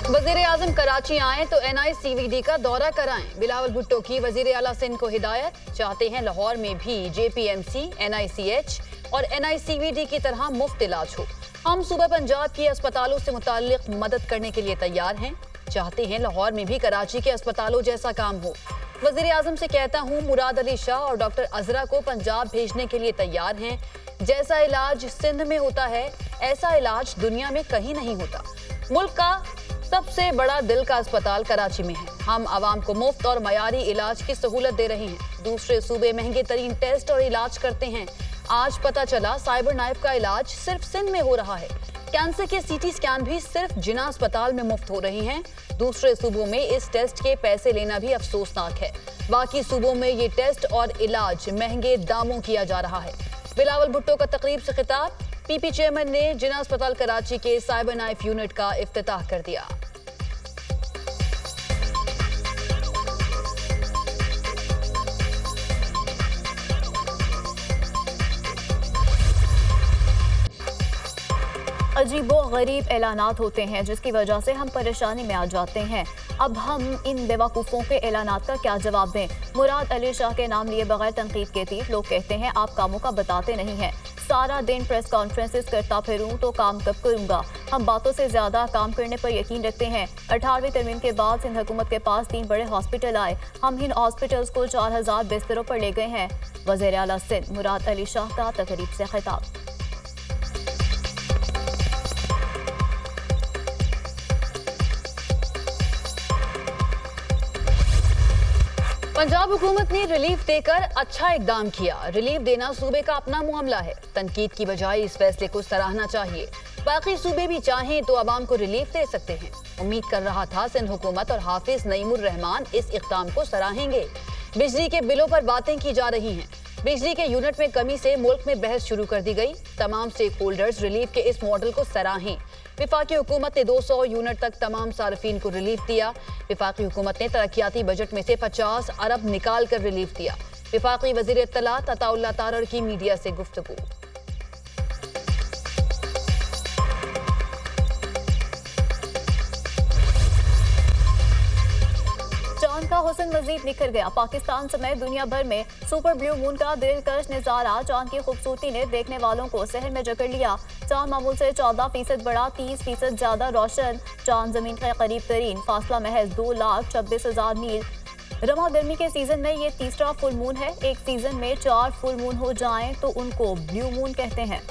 वज़ीर-ए-आज़म कराची आए तो NICVD का दौरा कराएं। बिलावल भुट्टो की वज़ीर आला सिंध को हिदायत। चाहते हैं लाहौर में भी JPMC, NICH और NICVD की तरह मुफ्त इलाज हो। हम सूबा पंजाब की अस्पतालों से मुताल्लिक मदद करने के लिए तैयार हैं। चाहते हैं लाहौर में भी कराची के अस्पतालों जैसा काम हो। वज़ीर-ए-आज़म से कहता हूँ मुराद अली शाह और डॉक्टर अजरा को पंजाब भेजने के लिए तैयार हैं। जैसा इलाज सिंध में होता है ऐसा इलाज दुनिया में कहीं नहीं होता। मुल्क का सबसे बड़ा दिल का अस्पताल कराची में है। हम आवाम को मुफ्त और मयारी इलाज की सहूलत दे रहे हैं। दूसरे सूबे महंगे तरीन टेस्ट और इलाज करते हैं। आज पता चला साइबर नाइफ का इलाज सिर्फ सिंध में हो रहा है। कैंसर के CT स्कैन भी सिर्फ जिना अस्पताल में मुफ्त हो रहे हैं। दूसरे सूबों में इस टेस्ट के पैसे लेना भी अफसोसनाक है। बाकी सूबों में ये टेस्ट और इलाज महंगे दामों किया जा रहा है। बिलावल भुट्टो का तकरीब से खिताब। PP चेयरमैन ने जिना अस्पताल कराची के साइबर नाइफ यूनिट का इफ्तिताह कर दिया। अजीबो गरीब ऐलानात होते हैं जिसकी वजह से हम परेशानी में आ जाते हैं। अब हम इन बेवकूफ़ों के ऐलानात का क्या जवाब दें? मुराद अली शाह के नाम लिए बगैर तनकीद के तीर लोग कहते हैं आप कामों का बताते नहीं हैं। सारा दिन प्रेस कॉन्फ्रेंसेस करता फिरूं तो काम कब करूंगा? हम बातों से ज्यादा काम करने पर यकीन रखते हैं। 18वीं तरमीम के बाद सिंध हुकूमत के पास 3 बड़े हॉस्पिटल आए। हम इन हॉस्पिटल्स को 4000 बिस्तरों पर ले गए हैं। वज़ीर आला सिंध मुराद अली शाह का तकरीब से खिताब। पंजाब हुकूमत ने रिलीफ देकर अच्छा इकदाम किया। रिलीफ देना सूबे का अपना मामला है। तनकीद की बजाय इस फैसले को सराहना चाहिए। बाकी सूबे भी चाहें तो आवाम को रिलीफ दे सकते हैं। उम्मीद कर रहा था सिंध हुकूमत और हाफिज नईमुर रहमान इस इकदाम को सराहेंगे। बिजली के बिलों पर बातें की जा रही हैं। बिजली के यूनिट में कमी से मुल्क में बहस शुरू कर दी गई। तमाम स्टेक होल्डर्स रिलीफ के इस मॉडल को सराहें। विफाकी हुकूमत ने 200 यूनिट तक तमाम सार्फिन को रिलीफ दिया। विफाकी हुकूमत ने तरक्याती बजट में से 50 अरब निकाल कर रिलीफ दिया। विफाकी वजीर इत्तलात अताउल्लाह तारर की मीडिया से गुफ्तगू। का हुस्न मजीद निखर गया। पाकिस्तान समेत दुनिया भर में सुपर ब्लू मून का दिलकश नजारा। चांद की खूबसूरती ने देखने वालों को सहर में जकड़ लिया। चांद मामूल से 14% बड़ा, 30% ज्यादा रोशन। चांद जमीन का करीब तरीन फासला महज 2,26,000 मील। रमा गर्मी के सीजन में ये तीसरा फुल मून है। एक सीजन में 4 फुल मून हो जाएं तो उनको ब्लू मून कहते हैं।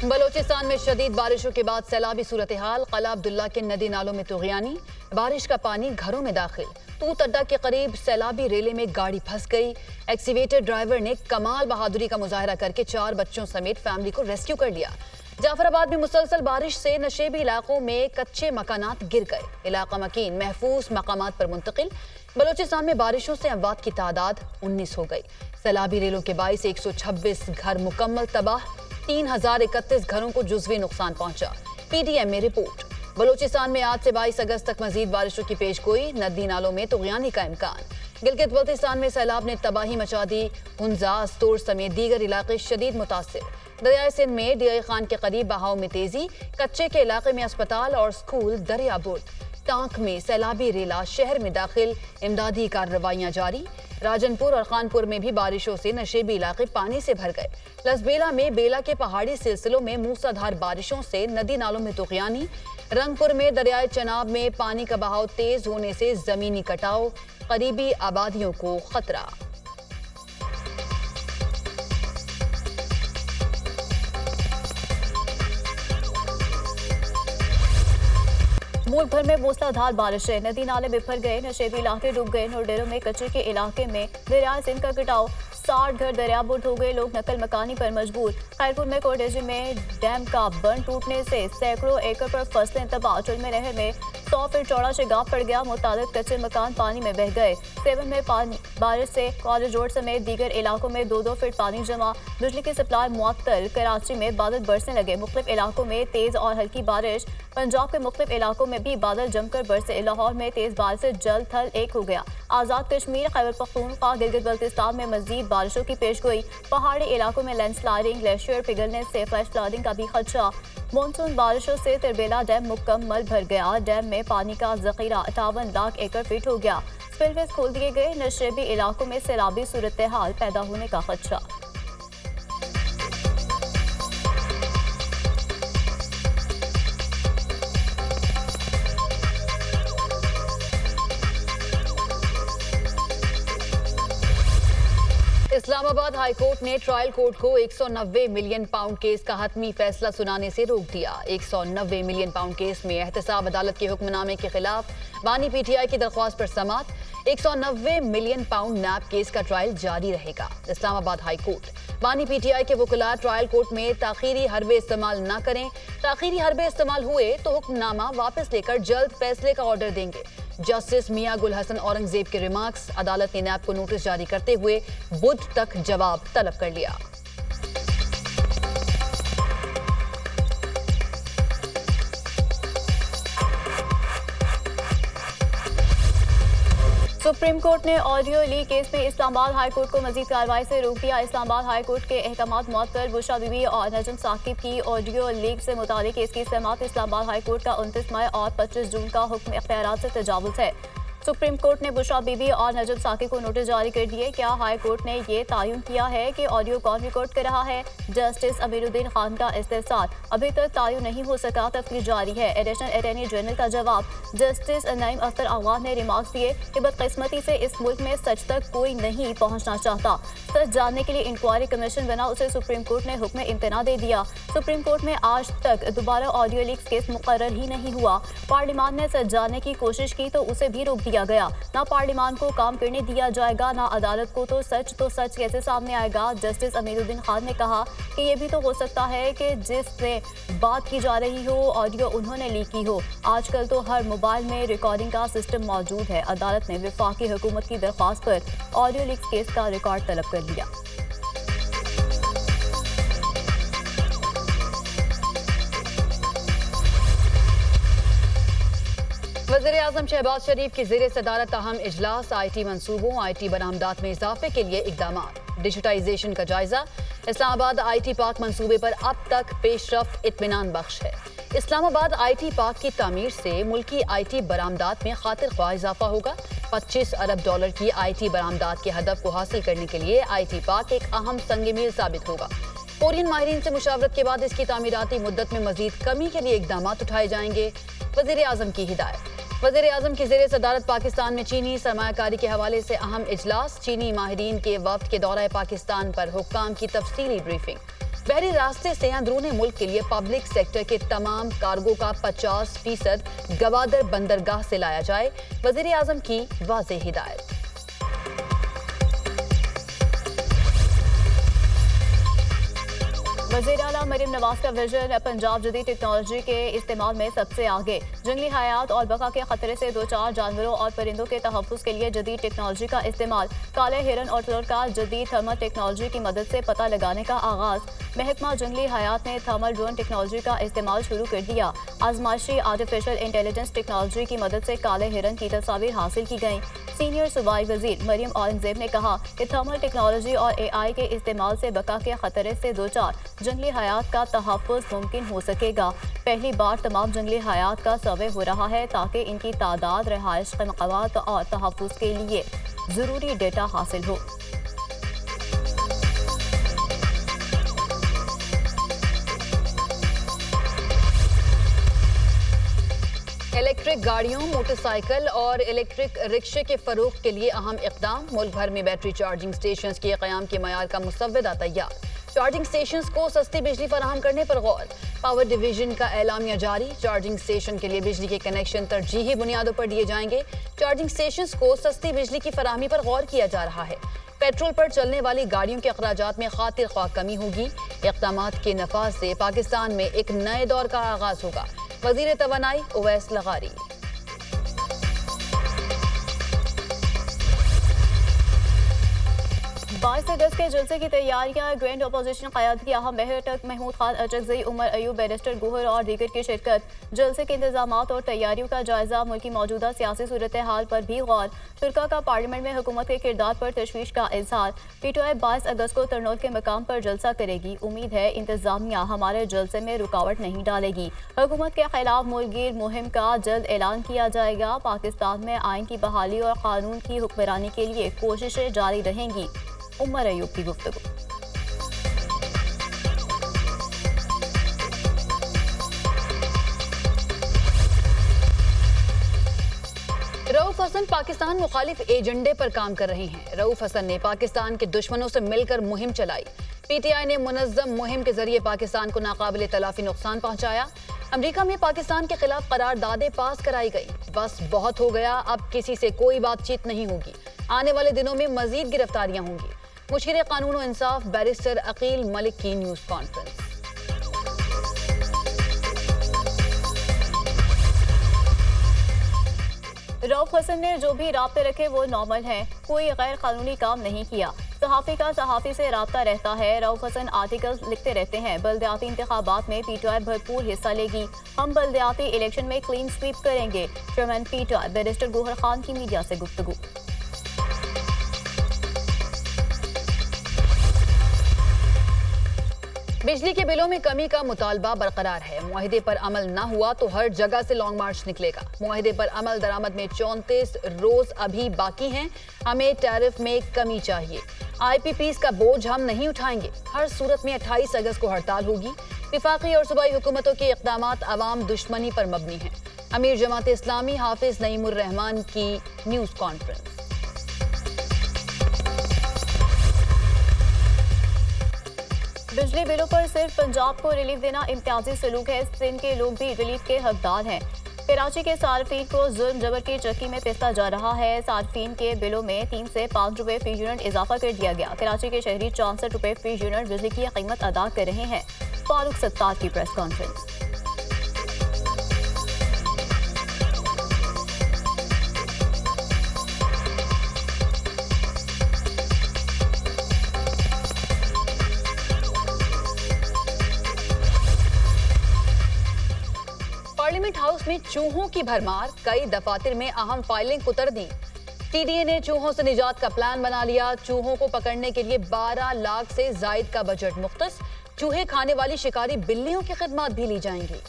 बलोचिस्तान में शदीद बारिशों के बाद सैलाबी सूरत हाल। कला अब्दुल्ला के नदी नालों में तुग़यानी। बारिश का पानी घरों में दाखिल। तूत अड्डा के करीब सैलाबी रेले में गाड़ी फंस गई। एक्सीवेटर ड्राइवर ने कमाल बहादुरी का मुजाहरा करके 4 बच्चों समेत फैमिली को रेस्क्यू कर लिया। जाफराबाद में मुसलसल बारिश से नशेबी इलाकों में कच्चे मकानात गिर गए। इलाका मकीन महफूज मकामात पर मुंतकिल। बलोचिस्तान में बारिशों से अमवात की तादाद 19 हो गई। सैलाबी रेलों के बाइस 126 घर मुकम्मल तबाह। 3031 घरों को जुज़वी नुकसान पहुंचा। PTM में रिपोर्ट। बलोचिस्तान में आज से 22 अगस्त तक मजीद बारिशों की पेशगोई। नदी नालों में तुग़यानी का इम्कान। गिलगित बल्तिस्तान में सैलाब ने तबाही मचा दी। हुंजा, अस्तोर समेत दीगर इलाके शदीद मुतासिर। दरियाए सिंध में DI खान के करीब बहाव में तेजी। कच्चे के इलाके में अस्पताल और स्कूल दरियाबुर्द। टांक में सैलाबी रेला शहर में दाखिल। इमदादी कार्रवाइयां जारी। राजनपुर और खानपुर में भी बारिशों से नशेबी इलाके पानी से भर गए। लसबेला में बेला के पहाड़ी सिलसिलों में मूसलाधार बारिशों से नदी नालों में तुग़यानी। रंगपुर में दरियाए चनाब में पानी का बहाव तेज होने से जमीनी कटाव। करीबी आबादियों को खतरा। मुल्क भर में मूसलाधार बारिशें। नदी नाले बिफर गए। नशेबी इलाके डूब गए। नोडेरों में कच्चे के इलाके में दरियाए सिंध का कटाव। 60 घर दरियाबुर्द हो गए। लोग नकल मकानी पर मजबूर। खैरपुर में कोटेजी में डैम का बंद टूटने से सैकड़ों एकड़ पर फसलें तबाह। चुलमे नहर में 100 फीट चौड़ा शिगाफ पड़ गया। मुताबिक कच्चे मकान पानी में बह गए। सेवन में बारिश से कॉलेज रोड समेत दीगर इलाकों में 2-2 फीट पानी जमा। बिजली की सप्लाई मुअत्तल। कराची में बादल बरसने लगे। मुख्तलिफ इलाकों में तेज और हल्की बारिश। पंजाब के मुख्तलिफ इलाकों में भी बादल जमकर बरसे। लाहौर में तेज बारिश से जल थल एक हो गया। आज़ाद कश्मीर, खैबर पख्तूनख्वा, गिलगित बल्तिस्तान में मजीद बारिशों की पेशगोई। पहाड़ी इलाकों में लैंडस्लाइडिंग, ग्लेशियर पिघलने से फ्लैश फ्लडिंग का भी खदशा। मानसून बारिशों से तिरबेला डैम मुकम्मल भर गया। डैम में पानी का जखीरा 58 लाख एकड़ फीट हो गया। स्पिलवेज खोल दिए गए। नशेबी इलाकों में सैलाबी सूरत हाल पैदा होने का खदशा। इस्लामाबाद हाई कोर्ट ने ट्रायल कोर्ट को 190 मिलियन पाउंड केस का हतमी फैसला सुनाने से रोक दिया। 190 मिलियन पाउंड केस में एहतसाब अदालत के हुक्मनामे के खिलाफ बानी पीटीआई की दरख्वास्त पर समात। 190 मिलियन पाउंड नैब केस का ट्रायल जारी रहेगा। इस्लामाबाद हाई कोर्ट बानी पीटीआई के वकील ट्रायल कोर्ट में ताखीरी हरबे इस्तेमाल न करें। ताखीरी हरबे इस्तेमाल हुए तो हुक्मनामा वापस लेकर जल्द फैसले का ऑर्डर देंगे। जस्टिस मियां गुल हसन औरंगजेब के रिमार्क्स। अदालत ने नैब को नोटिस जारी करते हुए बुध तक जवाब तलब कर लिया। सुप्रीम कोर्ट ने ऑडियो लीक केस में इस्लामाबाद हाई कोर्ट को मजीद कार्रवाई से रोक दिया। इस्लामाबाद हाई कोर्ट के अहकामात मुअत्तल। बुशरा बीबी और नजम साकिब की ऑडियो लीक से मुतालिक केस की समाअत इस्लामाबाद हाई कोर्ट का 29 मई और 25 जून का हुक्म इख्तियारात से तजावुज़ है। सुप्रीम कोर्ट ने बुशरा बीबी और नजम साकिब को नोटिस जारी कर दिए। क्या हाई कोर्ट ने ये तयन किया है कि ऑडियो कौन रिकॉर्ड कर रहा है? जस्टिस अमीरुद्दीन खान का इस्तेफसार। अभी तक तयन नहीं हो सका, तफ्तीश जारी है। एडिशनल अटॉर्नी जनरल का जवाब। जस्टिस नईम अख्तर अवान ने रिमार्क्स दिए कि बदकिस्मती से इस मुल्क में सच तक कोई नहीं पहुंचना चाहता। सच जानने के लिए इंक्वायरी कमीशन बना, उसे सुप्रीम कोर्ट ने हुक्म इम्तना दे दिया। सुप्रीम कोर्ट में आज तक दोबारा ऑडियो लीक्स केस मुकर्रर ही नहीं हुआ। पार्लियामान ने सच जानने की कोशिश की तो उसे भी रोक दिया गया। ना पार्लियामान को काम करने दिया जाएगा, ना अदालत को। तो सच कैसे सामने आएगा? जस्टिस अमीरुद्दीन खान ने कहा कि यह भी तो हो सकता है कि जिससे बात की जा रही हो ऑडियो उन्होंने लीक की हो। आजकल तो हर मोबाइल में रिकॉर्डिंग का सिस्टम मौजूद है। अदालत ने वफाकी हुकूमत की दरख्वास्त पर ऑडियो लीक केस का रिकॉर्ड तलब कर लिया। वज़ीर-ए-आज़म शहबाज शरीफ की ज़ेर सदारत अहम इजलास। IT मंसूबों IT बरामदात में इजाफे के लिए इक़दामात। डिजिटाइजेशन का जायजा। इस्लामाबाद IT पार्क मंसूबे पर अब तक पेशरफ्त इत्मीनान बख्श है। इस्लामाबाद IT पार्क की तामीर से मुल्की IT बरामदात में खातिर ख्वाह इजाफा होगा। $25 अरब की IT बरामदात के हदफ को हासिल करने के लिए IT पार्क एक अहम संग-मील साबित होगा। कोरियन माहिरीन से मुशावरत के बाद इसकी तामीराती मुद्दत में मजीद कमी के लिए इक़दामात उठाए जाएंगे। वज़ीर-ए-आज़म की हिदायत। वज़ीर-ए-आज़म की ज़ेर सदारत पाकिस्तान में चीनी सरमायाकारी के हवाले से अहम इजलास। चीनी माहिरीन के वफ्द के दौरा पाकिस्तान पर हुक्काम की तफसीली ब्रीफिंग। बहरी रास्ते से अंदरूनी मुल्क के लिए पब्लिक सेक्टर के तमाम कार्गो का 50% गवादर बंदरगाह से लाया जाए। वज़ीर-ए-आज़म की वाज़ेह हिदायत। वज़ीर आला मरीम नवाज का विजन। पंजाब जदीद टेक्नोलॉजी के इस्तेमाल में सबसे आगे। जंगली हयात और बका के खतरे से दो चार जानवरों और परिंदों के तहफ़्फ़ुज़ के लिए जदीद टेक्नोलॉजी का इस्तेमाल। काले हिरन और तुरर का जदीद थर्मल टेक्नोलॉजी की मदद से पता लगाने का आगाज़। महकमा जंगली हयात ने थर्मल ड्रोन टेक्नोलॉजी का इस्तेमाल शुरू कर दिया। आजमाइशी आर्टिफिशियल इंटेलिजेंस टेक्नोलॉजी की मदद से काले हिरन की तस्वीर हासिल की गई। सीनियर सूबाई वज़ीर मरीम औरंगजेब ने कहा कि थर्मल टेक्नोलॉजी और AI के इस्तेमाल से बका के खतरे से दो चार जंगली हयात का तहफ़्फ़ुज़ मुमकिन हो सकेगा। पहली बार तमाम जंगली हयात का सर्वे हो रहा है ताकि इनकी तादाद, रिहाइश, मकामात और तहफ़्फ़ुज़ के लिए ज़रूरी डेटा हासिल हो। इलेक्ट्रिक गाड़ियों, मोटरसाइकिल और इलेक्ट्रिक रिक्शे के फरोख्त के लिए अहम इक़दाम। मुल्क भर में बैटरी चार्जिंग स्टेशन के क़याम के मयार का मुसव्वदा तैयार। चार्जिंग स्टेशन को सस्ती बिजली फराहम करने पर गौर। पावर डिवीजन का एलामिया जारी। चार्जिंग स्टेशन के लिए बिजली के कनेक्शन तरजीही बुनियादों पर दिए जाएंगे। चार्जिंग स्टेशन को सस्ती बिजली की फराहमी पर गौर किया जा रहा है। पेट्रोल पर चलने वाली गाड़ियों के अखराजात में खातिर ख्वाह कमी होगी। इक़दामात के नफाज से पाकिस्तान में एक नए दौर का आगाज होगा। वज़ीर तवानाई उवैस लगारी। 22 अगस्त के जलसे की तैयारियां, ग्रैंड अपोजिशन क़यादती अहम बैठक, महमूद खान अचकज़ई, उमर अयूब, बैरिस्टर गोहर और दीगर की शिरकत। जलसे के इंतजामात और तैयारियों का जायजा, मुल्क की मौजूदा सियासी सूरत हाल पर भी गौर। शुरा का पार्लियामेंट में हुकूमत के किरदार पर तशवीश का इजहार। पीटीआई 22 अगस्त को तरनौल के मकाम पर जलसा करेगी। उम्मीद है इंतजामिया हमारे जलसे में रुकावट नहीं डालेगी। हुकूमत के खिलाफ मुल्कगीर मुहिम का जल्द ऐलान किया जाएगा। पाकिस्तान में आइन की बहाली और कानून की हुक्मरानी के लिए कोशिशें जारी रहेंगी। उमर अयूब की गुफ्तगू। रऊफ हसन पाकिस्तान मुखालिफ एजेंडे पर काम कर रहे हैं। रऊफ हसन ने पाकिस्तान के दुश्मनों से मिलकर मुहिम चलाई। पीटीआई ने मुनज़्ज़म मुहिम के जरिए पाकिस्तान को नाकाबिले तलाफी नुकसान पहुंचाया। अमेरिका में पाकिस्तान के खिलाफ करारदादें पास कराई गई। बस बहुत हो गया, अब किसी से कोई बातचीत नहीं होगी। आने वाले दिनों में मजीद गिरफ्तारियां होंगी। मुशीर कानून और इंसाफ बैरिस्टर अकील मलिक की न्यूज कॉन्फ्रेंस। रऊफ हसन ने जो भी राब्ते रखे वो नॉर्मल है, कोई गैर कानूनी काम नहीं किया। सहाफ़ी का सहाफ़ी से राब्ता रहता है। रऊफ हसन आर्टिकल्स लिखते रहते हैं। बल्दियाती इंतखाबात में पीटीआई भरपूर हिस्सा लेगी। हम बल्दियाती इलेक्शन में क्लीन स्वीप करेंगे। Chairman PTI barrister Gohar Khan की मीडिया से गुफ्तगू। बिजली के बिलों में कमी का मुतालबा बरकरार है। मुआहिदे पर अमल न हुआ तो हर जगह से लॉन्ग मार्च निकलेगा। मुआहिदे पर अमल दरामद में 34 रोज अभी बाकी हैं। हमें टैरिफ में कमी चाहिए। IPPs का बोझ हम नहीं उठाएंगे। हर सूरत में 28 अगस्त को हड़ताल होगी। वफाकी और सूबाई हुकूमतों के इक़दामात अवाम दुश्मनी पर मबनी हैं। अमीर जमात इस्लामी हाफिज नईमुर रहमान की न्यूज कॉन्फ्रेंस। बिजली बिलों पर सिर्फ पंजाब को रिलीफ देना इम्तियाजी सलूक है। सिंध के लोग भी रिलीफ के हकदार हैं। कराची के सार्फिन को जुल्म जबर की चक्की में पिसता जा रहा है। सार्फिन के बिलों में 3 से 5 रुपए फी यूनिट इजाफा कर दिया गया। कराची के शहरी 64 रुपए फी यूनिट बिजली की कीमत अदा कर रहे हैं। फारूक सत्तार की प्रेस कॉन्फ्रेंस। पार्लियामेंट हाउस में चूहों की भरमार, कई दफातर में अहम फाइलें कुतर दी। TDA ने चूहों से निजात का प्लान बना लिया। चूहों को पकड़ने के लिए 12 लाख से जायद का बजट मुख्तस। चूहे खाने वाली शिकारी बिल्लियों की खिदमत भी ली जाएंगी।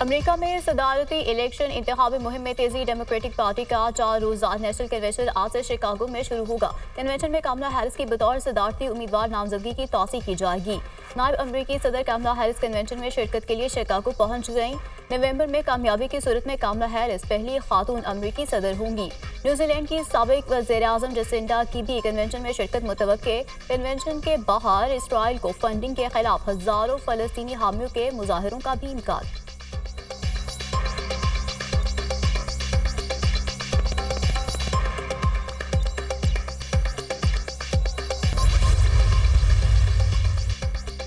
अमेरिका में सदारती इलेक्शन इंतखाबी मुहिम में तेजी। डेमोक्रेटिक पार्टी का 4 रोज़ा नेशनल कन्वेंशन आज से शिकागो में शुरू होगा। कन्वेंशन में कमला हैरिस की बतौर सदारती उम्मीदवार नामजदगी की तौसीक की जाएगी। नायब अमरीकी सदर कमला हैरिस कन्वेंशन में शिरकत के लिए शिकागो पहुंच गई। नवंबर में कामयाबी की सूरत में कमला हैरिस पहली खातून अमरीकी सदर होंगी। न्यूजीलैंड की साबिक वज़ीर-ए-आज़म जसिंडा की भी कन्वेंशन में शिरकत मुतवक्के। कन्वेंशन के बाहर इसराइल को फंडिंग के खिलाफ हजारों फलस्तीनी हामियों के मुजाहरों का भी इम्कान।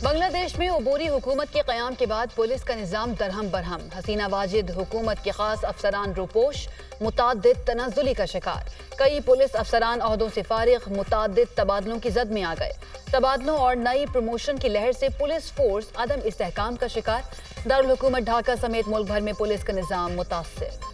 बांग्लादेश में अबूरी हुकूमत के क़याम के बाद पुलिस का निज़ाम दरहम बरहम। हसीना वाजिद हुकूमत के खास अफसरान रूपोश, मुताद्दिद तनाज़ुली का शिकार। कई पुलिस अफसरान ओहदों से फारिग, मुताद्दिद तबादलों की जद में आ गए। तबादलों और नई प्रमोशन की लहर से पुलिस फोर्स अदम इस्तेहकाम का शिकार। दारुल हुकूमत ढाका समेत मुल्क भर में पुलिस का निज़ाम मुतासर।